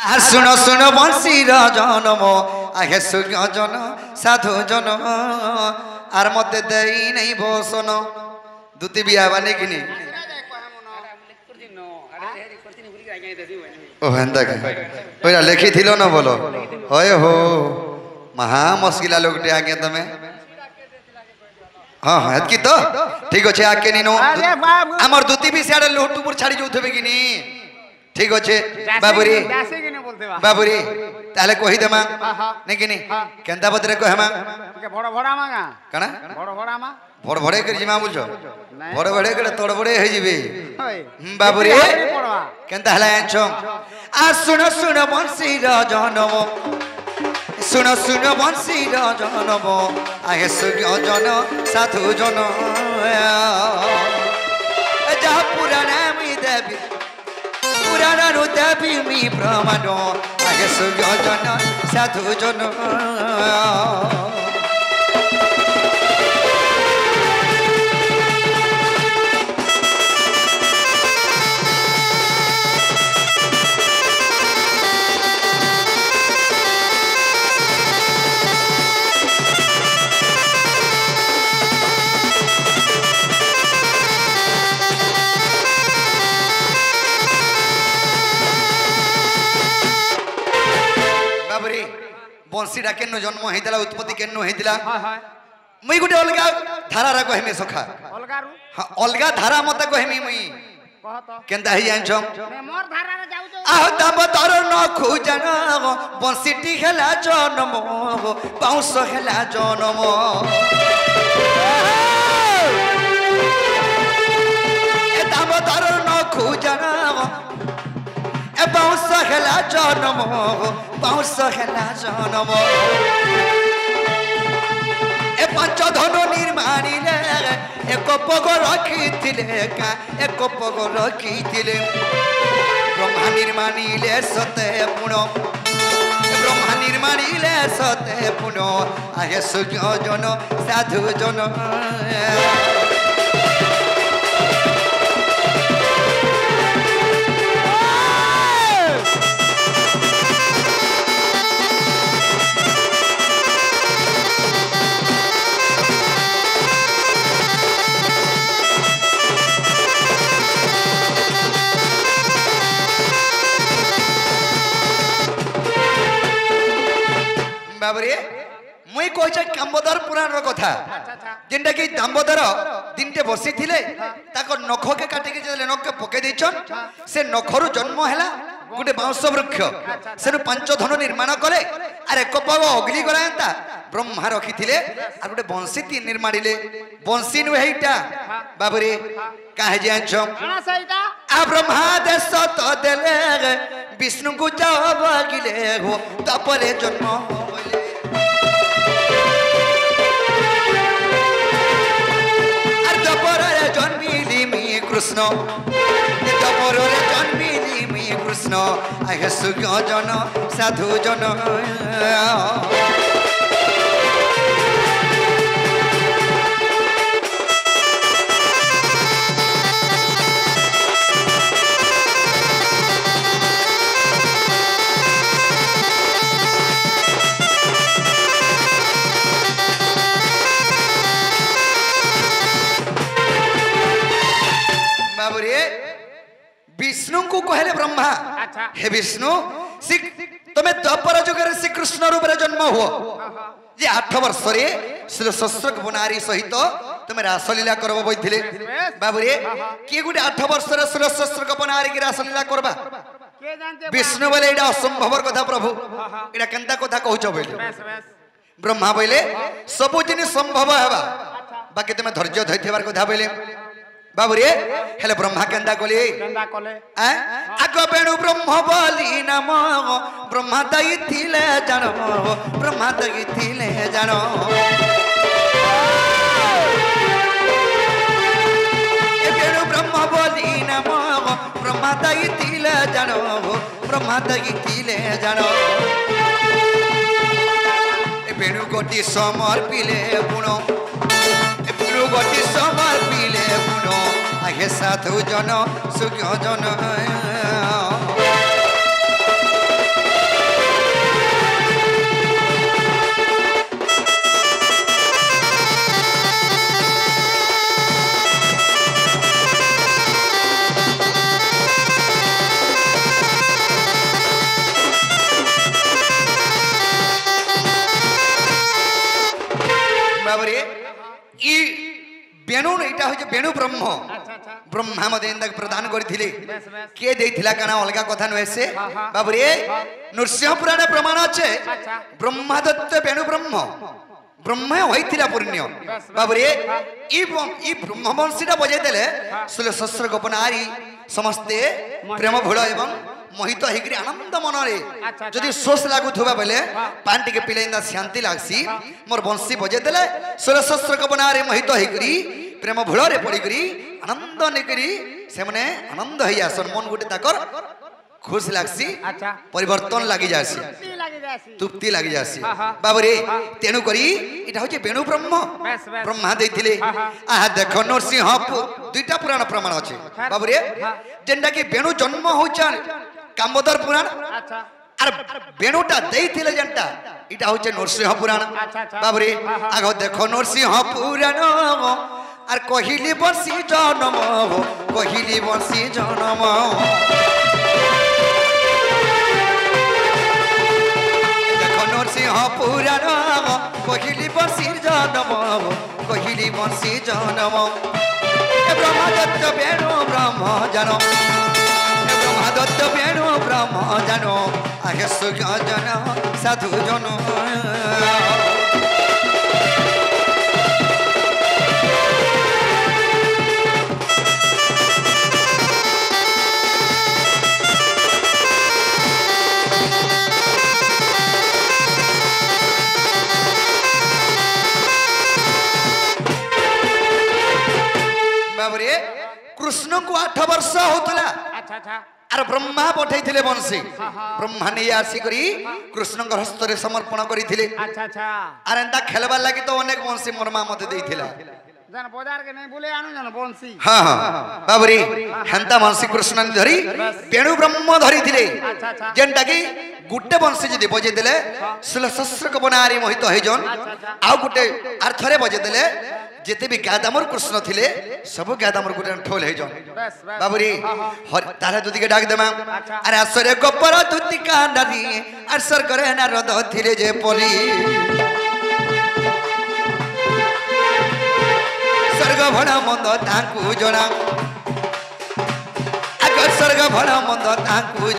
सुन सुन बंशी जनम आहे सूर्य जन साधु जन आर मत दे नहीं भोसन दूती भी आवा नहीं कि ओहेंदा लिखी थिलो न बोलो होय हो महा मुश्किल लोग आगे तमें हाँ हाँ की तो ठीक अच्छे आके नीनो आमर दूती भी सियाड़े लोटुपुर छाड़ी जोथबे कि नी ठीक अच्छे बाबुरी बाबुरी ताले कोही देमा नहीं कि नी केंता बदरे को हेमा बड़ बड़ा मांगा कना बड़ बड़ा मा बड़ बड़े कर जिमा बोलछो बड़ बड़े कर तोड़ बड़े हे जिबे बाबुरी केंता हला आछो आ सुन सुन बंशी जनम सुन सुन बंशी जनम आहे सूर्य जन साधु जन जा पुराना मी देवी पुराना रो देवी मी प्रमाण आहे सूर्य जन साधु जन बंशीटा केन जन्म होता उत्पत्ति केन होता मुई गोटे अलग धारा रा कहमी सखा हाँ अलग धारा मत कहमी मुई केनता ही जानछ मोर धारा रे जाउ तो आह तब तर न खुजन बंशीटी हेला जन्म बाउंस हेला जन्म ए तब तर न खुजन बाउंस हेला जन्म बाउंस हेला जन्म ए पंच धन निर्माणी एक पग रखी एक पग रखी ब्रह्मा निर्माणी सते पुण ब्रह्मा निर्माणी सते पुण आहे सूर्य जन साधु जन बाबरे मुई कहछे काम्बोदर पुराण रो कथा जिनटा कि दाम्बोदर दिनटे बसी थिले ताको नख के काटी के जले नख के पके दैछन से नखरु जन्म हैला गुटे बांस वृक्ष सेनु पंच धन निर्माण करे अरे कपग अग्नि गलांता ब्रह्मा रखी थिले आ गुटे बंसी ती निर्माणिले बंसी नु हेइटा बाबरे काहे जानछो आ ब्रह्मा देश तो देले विष्णु को जब गिले हो तपरे जन्म होले तपरे जन्मिली मी कृष्ण तपरे जन्मिली मी कृष्ण आहे सूर्य जन साधु जन विष्णु को कहले ब्रह्मा हे विष्णु तुम्हें द्वापर जुगर श्री कृष्ण रूप जन्म हो ये 8 वर्ष रे श्री शस्त्रक बनारी सहित तुम्हें रासलीला करबो बोइथिले बाबुरे के गुटे 8 वर्ष रे श्री शस्त्रक बनारी की रासलीला करबा के जानते विष्णु बोले एटा असंभवर कथा प्रभु एटा केनता कथा कहउछ बोले ब्रह्मा बोले सब जिनिस संभव हेबा बाकी तुम्हें धैर्य धैथेबार कथा बोले बाबुरे हेले ब्रह्मा केंदा कोले आग बेणु ब्रह्म बोली नम ब्रह्मा दई थिले जानो ब्रह्मा दई थिले जानो ए बेणु ब्रह्म बोली नम ब्रह्मा दई थिले जानो ब्रह्मा दई थिले जानो ए बेणु गोटी समर्पिले गुण ए बेणु गोटी समर्पिले गुण आगे साधु जन सूर्य जन ବେଣୁ ଏଇଟା ହଉଛି ବେଣୁ ବ୍ରହ୍ମ ଆଚ୍ଛା ଆଚ୍ଛା ବ୍ରହ୍ମା ମତେ ଏନ୍ତା ପ୍ରଦାନ କରିଥିଲେ ବେଶ ବେଶ କିଏ ଦେଇଥିଲା କାଣା ଅଲଗା କଥା ନୁହେଁ ସେ ବାବୁରେ ନୃସିଂହ ପୁରାଣ ପ୍ରମାଣ ଅଛି ଆଚ୍ଛା ବ୍ରହ୍ମା ଦତ୍ତ ବେଣୁ ବ୍ରହ୍ମ ବ୍ରହ୍ମ ହୋଇଥିଲା ପୁଣ୍ୟ ବାବୁରେ ଇ ବ୍ରହ୍ମବଂଶୀଟା ବଜେଇ ଦେଲେ ଶସ୍ତ୍ର ଗୋପନାରୀ ସମସ୍ତେ ପ୍ରେମ ଭୋଳ ଏବଂ मोहित होकर आनंद मनरे जदि सोच लगुवा बेले पान टे पिले शांति लगसी मोर बंशी बजे देले सुरशस्त्र कबनारे मोहित होकर प्रेम भूल पड़ी आनंद नहीं से मैंने आनंद हो जासन मन गोटे ताकर खुश लगसी परिवर्तन लगी जासी तृप्ति लगी जासी बाबरे तेणु करी इटा होचे वेणु ब्रह्म ब्रह्मा देथिले आहा देखो नरसिंहपुर दुईटा पुराण प्रमाण अछि बाबरे जेंडा कि वेणु जन्म होचन कामोदर पुराण अरे वेणुटा देथिले जेंटा इटा होचे नरसिंह पुराण बाबरे आगो देखो नरसिंह पुराण आर कहिली बंसी जनम कहिली बंसी जनम नरसिंह पुराण कहिली बंशी जनम कहिली बंशी जनम ब्रह्मदत्त वेणु ब्रह्म जन ब्रह्मदत्त वेणु ब्रह्म जन आगे सुख जन साधु जन कृष्ण को 8 वर्ष होतला अरे ब्रह्मा पठै थिले बंशी ब्रह्मा नै आसी करी कृष्ण के हस्त रे समर्पण करी थिले अरे एंता खेलबा लागि तो अनेक बंशी मोर मां मते देथिला जन बाजार के नहीं बोले आनु जन बंशी हां हां बाबरी हंता बंशी कृष्ण ने धरी वेणु ब्रह्म धरी थिले जेंटा की गुटे बंशी जदी बजे देले शस्त्र को बनारी मोहित होई जन आ गुटे अर्थरे बजे देले जेते भी गादामर कृष्ण थिले सब गादामर गुटे ठोल हे जन बाबरी तारा दुदी के डाक देमा अरे आसरे गोपर दुती का नदी अरसर करे नारद थिले जे पली स्वर्ग भण मंद ताकू जना अगर स्वर्ग भण मंद ताकू